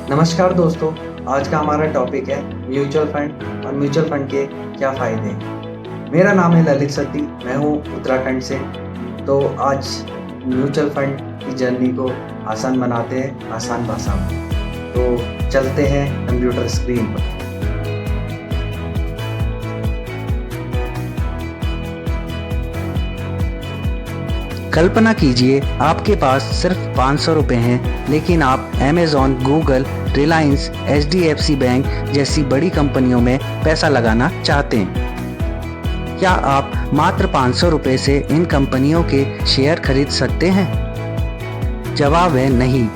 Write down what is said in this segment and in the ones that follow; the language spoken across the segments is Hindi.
नमस्कार दोस्तों, आज का हमारा टॉपिक है म्यूचुअल फंड और म्यूचुअल फंड के क्या फ़ायदे हैं। मेरा नाम है ललित सत्ती, मैं हूँ उत्तराखंड से। तो आज म्यूचुअल फंड की जर्नी को आसान बनाते हैं, आसान भाषा में। तो चलते हैं कंप्यूटर स्क्रीन पर। कल्पना कीजिए आपके पास सिर्फ 500 रुपये हैं, लेकिन आप Amazon, Google, Reliance, HDFC bank जैसी बड़ी कंपनियों में पैसा लगाना चाहते हैं। क्या आप मात्र 500 रुपये से इन कंपनियों के शेयर खरीद सकते हैं? जवाब है नहीं,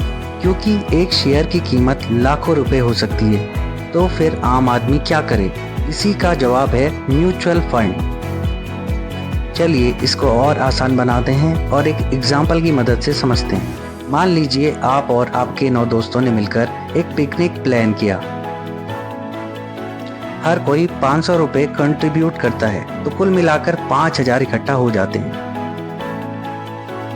क्योंकि एक शेयर की कीमत लाखों रुपए हो सकती है। तो फिर आम आदमी क्या करे? इसी का जवाब है म्यूचुअल फंड। चलिए इसको और आसान बनाते हैं और एक एग्जाम्पल की मदद से समझते हैं। मान लीजिए आप और आपके 9 दोस्तों ने मिलकर एक पिकनिक प्लान किया। हर कोई 500 रुपये कंट्रीब्यूट करता है, तो कुल मिलाकर 5000 इकट्ठा हो जाते हैं।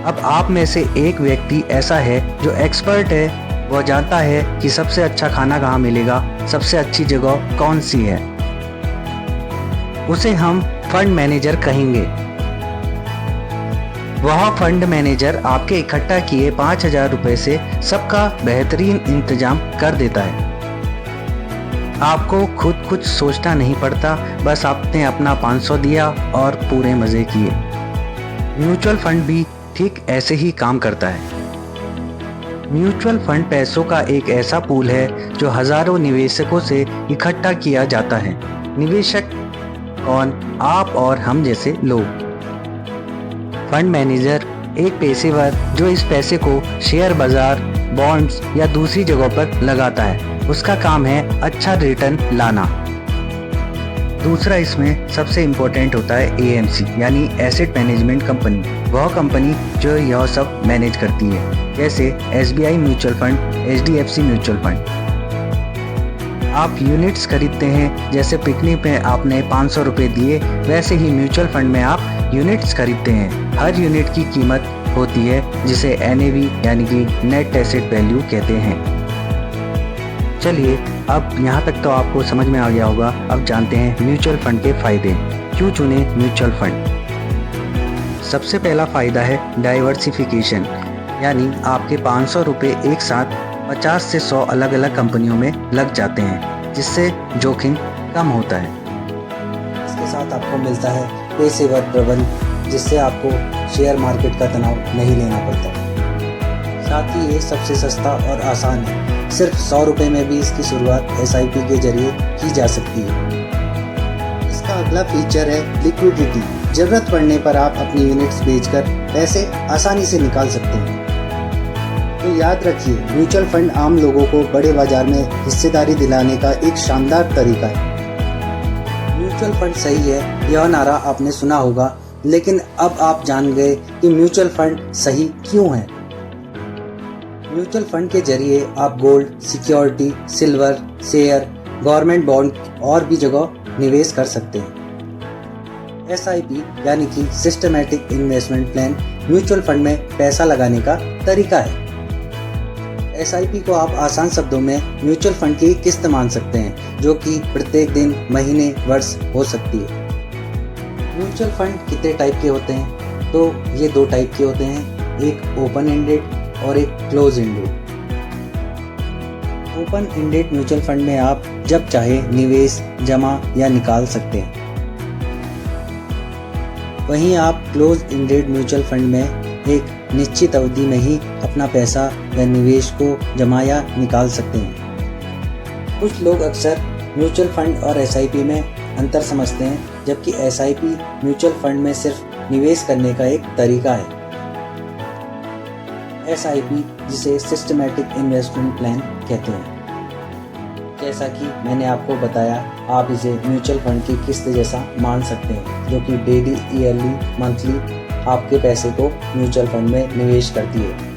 अब आप में से एक व्यक्ति ऐसा है जो एक्सपर्ट है, वह जानता है कि सबसे अच्छा खाना कहाँ मिलेगा, सबसे अच्छी जगह कौन सी है। उसे हम फंड मैनेजर कहेंगे। वह फंड मैनेजर आपके इकट्ठा किए 5000 रुपये से सबका बेहतरीन इंतजाम कर देता है। आपको खुद कुछ सोचना नहीं पड़ता, बस आपने अपना 500 दिया और पूरे मज़े किए। म्यूचुअल फंड भी ठीक ऐसे ही काम करता है। म्यूचुअल फंड पैसों का एक ऐसा पूल है जो हजारों निवेशकों से इकट्ठा किया जाता है। निवेशक कौन? आप और हम जैसे लोग। फंड मैनेजर एक पेशेवर जो इस पैसे को शेयर बाजार, बॉन्ड्स या दूसरी जगहों पर लगाता है। उसका काम है अच्छा रिटर्न लाना। दूसरा इसमें सबसे इम्पोर्टेंट होता है AMC यानी एसेट मैनेजमेंट कंपनी। वह कंपनी जो यह सब मैनेज करती है, जैसे SBI mutual fund, HDFC mutual fund. आप यूनिट्स खरीदते हैं, जैसे पिकनिक में आपने 500 रुपये दिए, वैसे ही म्यूचुअल फंड में आप यूनिट्स खरीदते हैं। हर यूनिट की कीमत होती है जिसे NAV यानी कि नेट एसेट वैल्यू कहते हैं। चलिए अब यहाँ तक तो आपको समझ में आ गया होगा। अब जानते हैं म्यूचुअल फंड के फायदे। क्यों चुने म्यूचुअल फंड? सबसे पहला फायदा है डाइवर्सिफिकेशन, यानी आपके 500 रुपये एक साथ 50 से 100 अलग अलग कंपनियों में लग जाते हैं, जिससे जोखिम कम होता है। इसके साथ आपको मिलता है पेशेवर प्रबंधन, जिससे आपको शेयर मार्केट का तनाव नहीं लेना पड़ता। साथ ही ये सबसे सस्ता और आसान है। सिर्फ 100 रुपये में भी इसकी शुरुआत SIP के जरिए की जा सकती है। इसका अगला फीचर है लिक्विडिटी। जरूरत पड़ने पर आप अपनी यूनिट्स बेचकर पैसे आसानी से निकाल सकते हैं। तो याद रखिए, म्यूचुअल फंड आम लोगों को बड़े बाजार में हिस्सेदारी दिलाने का एक शानदार तरीका है। म्यूचुअल फंड सही है, यह नारा आपने सुना होगा, लेकिन अब आप जान गए कि म्यूचुअल फंड सही क्यों है। म्यूचुअल फंड के जरिए आप gold, security, silver, share, government bond और भी जगह निवेश कर सकते हैं। SIP यानी कि systematic investment plan mutual fund में पैसा लगाने का तरीका है। SIP को आप आसान शब्दों में म्यूचुअल फंड की किस्त मान सकते हैं, जो कि प्रत्येक दिन, महीने, वर्ष हो सकती है। म्यूचुअल फंड कितने टाइप के होते हैं? तो ये 2 टाइप के होते हैं, एक ओपन एंडेड और एक close ended. Open ended mutual fund में आप जब चाहे निवेश, जमा या निकाल सकते हैं। वहीं आप क्लोज एंडेड म्यूचुअल फंड में एक निश्चित अवधि में ही अपना पैसा या निवेश को जमा या निकाल सकते हैं। कुछ लोग अक्सर म्यूचुअल फंड और SIP में अंतर समझते हैं, जबकि SIP म्यूचुअल फंड में सिर्फ निवेश करने का एक तरीका है। SIP जिसे सिस्टमैटिक इन्वेस्टमेंट प्लान कहते हैं। जैसा कि मैंने आपको बताया, आप इसे म्यूचुअल फंड की किस्त जैसा मान सकते हैं, जो कि डेली, ईयरली, मंथली आपके पैसे को म्यूचुअल फंड में निवेश करती है।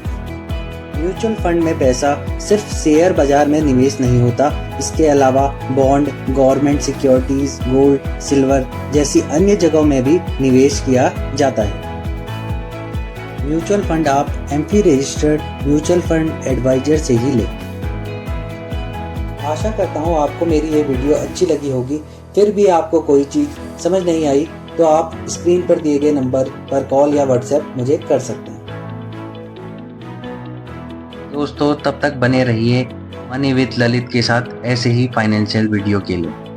म्यूचुअल फंड में पैसा सिर्फ शेयर बाजार में निवेश नहीं होता, इसके अलावा bond, government securities, gold, silver जैसी अन्य जगहों में भी निवेश किया जाता है। म्यूचुअल फंड आप AMFI registered mutual fund adviser से ही लें। आशा करता हूँ आपको मेरी ये वीडियो अच्छी लगी होगी। फिर भी आपको कोई चीज़ समझ नहीं आई तो आप स्क्रीन पर दिए गए नंबर पर कॉल या व्हाट्सएप मुझे कर सकते हैं। दोस्तों तब तक बने रहिए मनी विद ललित के साथ ऐसे ही फाइनेंशियल वीडियो के लिए।